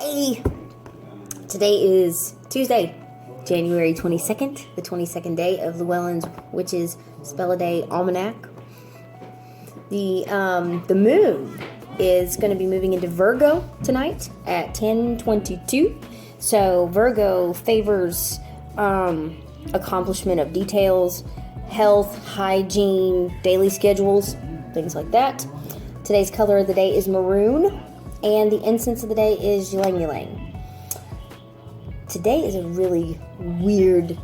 Hey, today is Tuesday, January 22nd, the 22nd day of Llewellyn's Witch's Spell-a-Day Almanac. The moon is going to be moving into Virgo tonight at 10:22. So Virgo favors accomplishment of details, health, hygiene, daily schedules, things like that. Today's color of the day is maroon. And the incense of the day is Llewellyn. Today is a really weird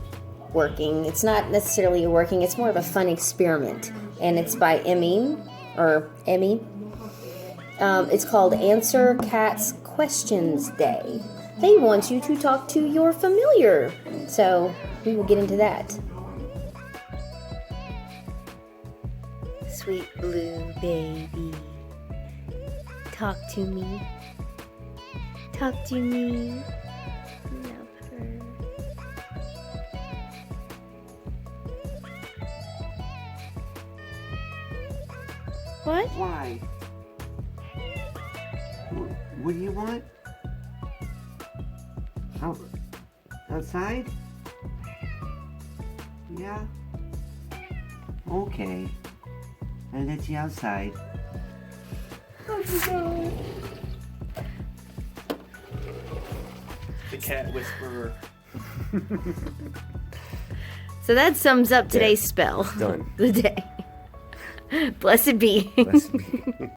working. It's not necessarily a working, it's more of a fun experiment. And it's by Emyme, or Emmy. It's called Answer Cat's Questions Day. They want you to talk to your familiar. So we will get into that. Sweet blue baby. Talk to me. Talk to me. Love her. What? Why? What do you want? Outside? Yeah? Okay. I'll let you outside. The cat whisperer. So that sums up today's spell. Done. The day. Blessed be. Blessed be.